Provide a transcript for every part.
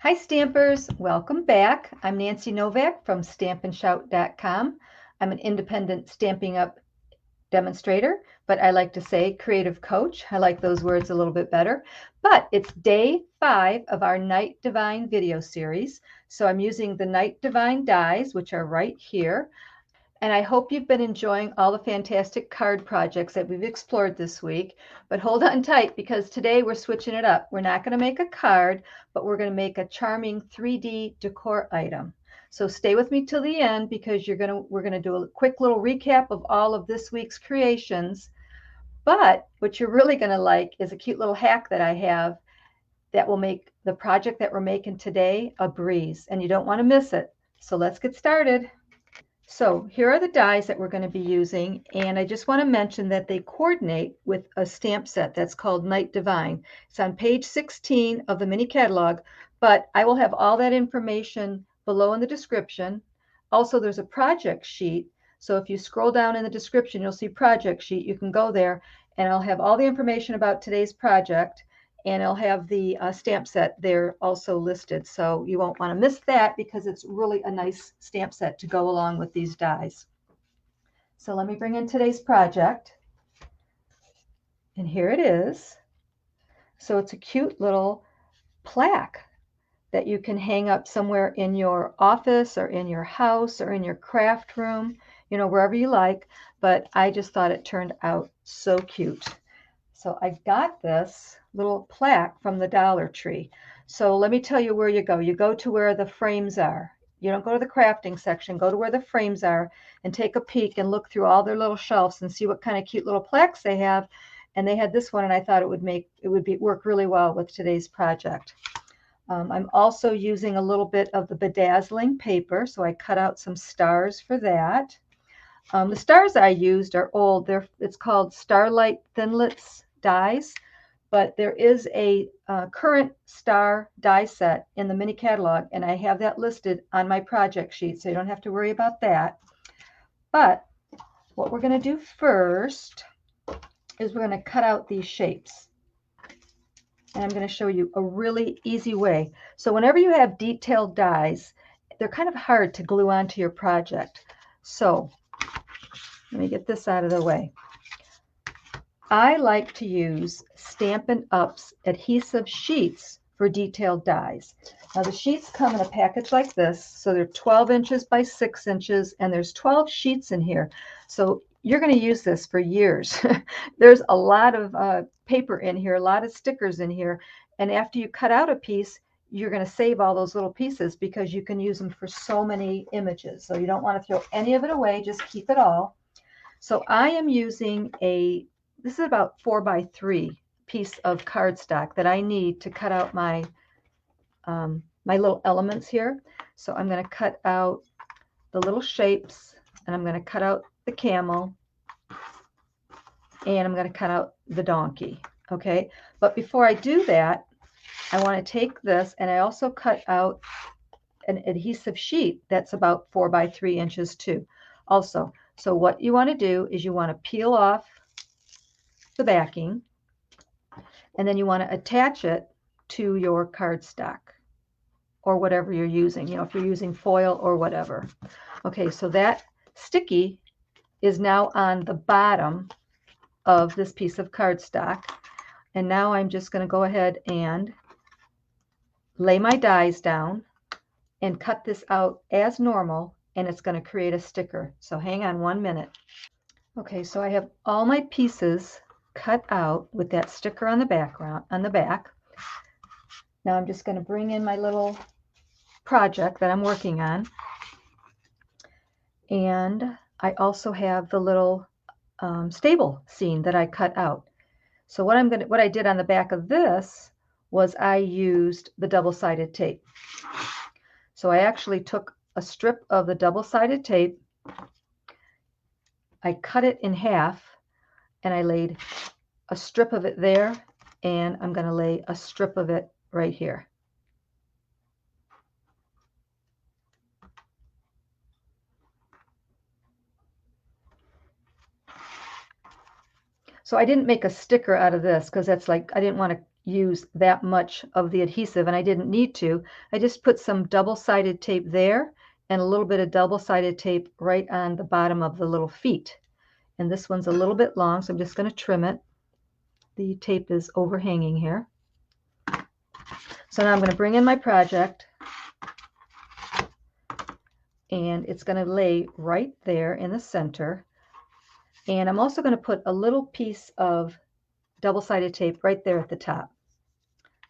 Hi Stampers, welcome back. I'm Nancy Novak from stampinshout.com. I'm an independent Stampin' Up demonstrator, but I like to say creative coach. I like those words a little bit better. But it's day 5 of our Night Divine video series. So I'm using the Night Divine dies, which are right here. And I hope you've been enjoying all the fantastic card projects that we've explored this week. But hold on tight because today we're switching it up. We're not going to make a card, but we're going to make a charming 3D decor item. So stay with me till the end because we're going to do a quick little recap of all of this week's creations. But what you're really going to like is a cute little hack that I have that will make the project that we're making today a breeze, and you don't want to miss it. So let's get started. So here are the dies that we're going to be using, and I just want to mention that they coordinate with a stamp set that's called Night Divine. It's on page 16 of the mini catalog, but I will have all that information below in the description. Also, there's a project sheet, so if you scroll down in the description, you'll see project sheet. You can go there, and I'll have all the information about today's project, and I'll have the stamp set there also listed. So you won't want to miss that because it's really a nice stamp set to go along with these dies. So let me bring in today's project. And here it is. So it's a cute little plaque that you can hang up somewhere in your office or in your house or in your craft room, wherever you like. But I just thought it turned out so cute. So I got this little plaque from the Dollar Tree. So let me tell you where you go. You go to where the frames are. You don't go to the crafting section. Go to where the frames are and take a peek and look through all their little shelves and see what kind of cute little plaques they have. And they had this one, and I thought it would work really well with today's project. I'm also using a little bit of the bedazzling paper, so I cut out some stars for that. The stars I used are old. It's called Starlight Thinlits dies, but there is a current star die set in the mini catalog, and I have that listed on my project sheet, so you don't have to worry about that. But what we're going to do first is we're going to cut out these shapes. And I'm going to show you a really easy way. So whenever you have detailed dies, they're kind of hard to glue onto your project. So let me get this out of the way. I like to use Stampin' Up's adhesive sheets for detailed dies. Now the sheets come in a package like this, so they're 12 inches by 6 inches, and there's 12 sheets in here. So you're going to use this for years. There's a lot of paper in here, a lot of stickers in here, and after you cut out a piece, you're going to save all those little pieces because you can use them for so many images. So you don't want to throw any of it away, just keep it all. So I am using this is about 4x3 piece of cardstock that I need to cut out my my little elements here. So I'm going to cut out the little shapes, and I'm going to cut out the camel, and I'm going to cut out the donkey. Okay, but before I do that, I want to take this, and I also cut out an adhesive sheet that's about 4x3 inches too. Also, so what you want to do is you want to peel off the backing, and then you want to attach it to your cardstock or whatever you're using, if you're using foil or whatever. Okay, so that sticky is now on the bottom of this piece of cardstock. And now I'm just going to go ahead and lay my dies down and cut this out as normal, and it's going to create a sticker. So hang on 1 minute. Okay, so I have all my pieces cut out with that sticker on the back. Now I'm just going to bring in my little project that I'm working on, and I also have the little stable scene that I cut out. So what I did on the back of this was I used the double-sided tape. So I actually took a strip of the double-sided tape, I cut it in half, and I laid a strip of it there, and I'm going to lay a strip of it right here. So I didn't make a sticker out of this because that's like, I didn't want to use that much of the adhesive, and I didn't need to. I just put some double-sided tape there and a little bit of double-sided tape right on the bottom of the little feet. And this one's a little bit long, so I'm just going to trim it. The tape is overhanging here. So now I'm going to bring in my project, and it's going to lay right there in the center. And I'm also going to put a little piece of double-sided tape right there at the top.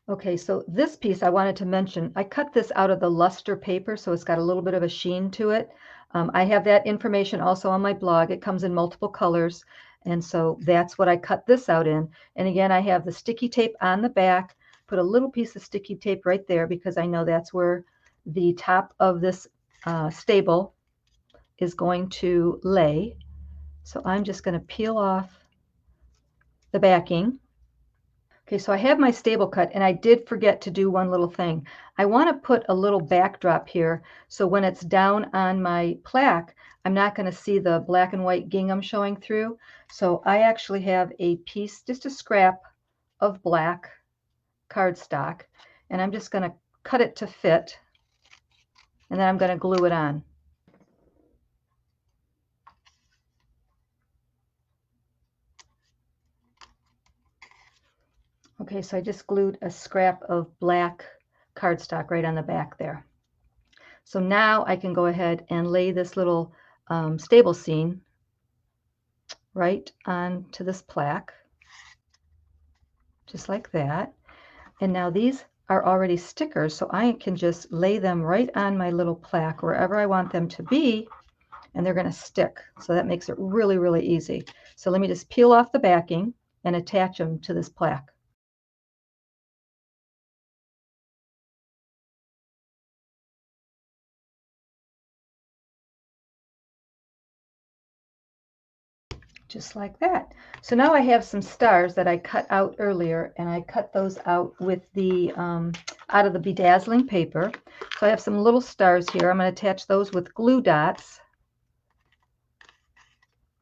Okay, so this piece I wanted to mention, I cut this out of the luster paper, so it's got a little bit of a sheen to it. I have that information also on my blog. It comes in multiple colors, and so that's what I cut this out in. And again, I have the sticky tape on the back, put a little piece of sticky tape right there because I know that's where the top of this stable is going to lay. So I'm just going to peel off the backing. Okay, so I have my stable cut, and I did forget to do one little thing. I want to put a little backdrop here, so when it's down on my plaque, I'm not going to see the black and white gingham showing through. So I actually have a piece, just a scrap of black cardstock, and I'm just going to cut it to fit, and then I'm going to glue it on. Okay, so I just glued a scrap of black cardstock right on the back there. So now I can go ahead and lay this little stable scene right onto this plaque, just like that. And now these are already stickers, so I can just lay them right on my little plaque wherever I want them to be, and they're going to stick. So that makes it really, really easy. So let me just peel off the backing and attach them to this plaque. Just like that. So now I have some stars that I cut out earlier, and I cut those out with the out of the bedazzling paper. So I have some little stars here. I'm going to attach those with glue dots.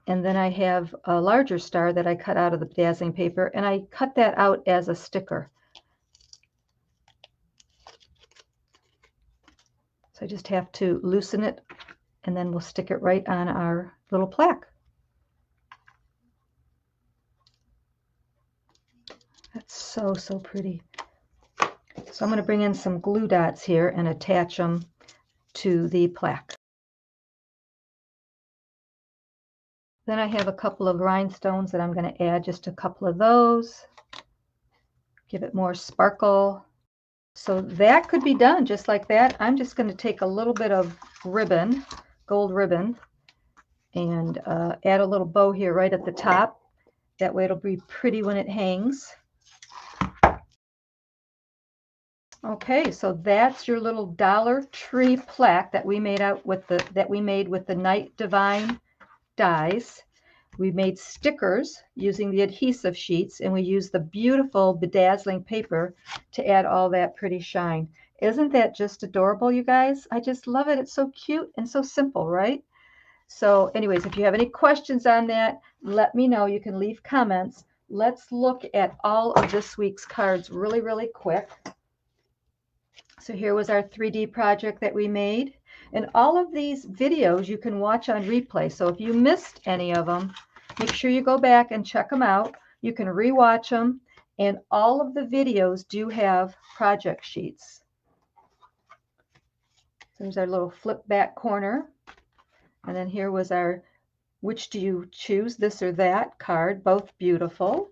And then I have a larger star that I cut out of the bedazzling paper, and I cut that out as a sticker. So I just have to loosen it, and then we'll stick it right on our little plaque. That's so, so pretty. So I'm going to bring in some glue dots here and attach them to the plaque. Then I have a couple of rhinestones that I'm going to add, just a couple of those. Give it more sparkle. So that could be done just like that. I'm just going to take a little bit of ribbon, gold ribbon, and add a little bow here right at the top. That way it'll be pretty when it hangs. Okay, so that's your little Dollar Tree plaque that we made with the Night Divine dies. We made stickers using the adhesive sheets, and we used the beautiful bedazzling paper to add all that pretty shine. Isn't that just adorable, you guys? I just love it. It's so cute and so simple, right? So anyways, if you have any questions on that, let me know. You can leave comments. Let's look at all of this week's cards really, really quick. So here was our 3D project that we made. And all of these videos you can watch on replay. So if you missed any of them, make sure you go back and check them out. You can rewatch them. And all of the videos do have project sheets. So there's our little flip back corner. And then here was our which do you choose, this or that card, both beautiful.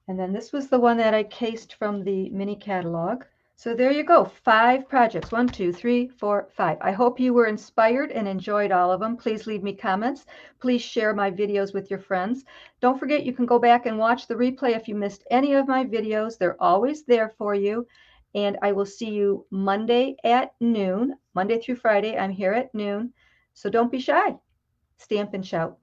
And then this was the one that I cased from the mini catalog. So there you go, 5 projects, 1, 2, 3, 4, 5. I hope you were inspired and enjoyed all of them. Please leave me comments. Please share my videos with your friends. Don't forget you can go back and watch the replay if you missed any of my videos. They're always there for you. And I will see you Monday at noon. Monday through Friday, I'm here at noon. So don't be shy. Stamp and shout.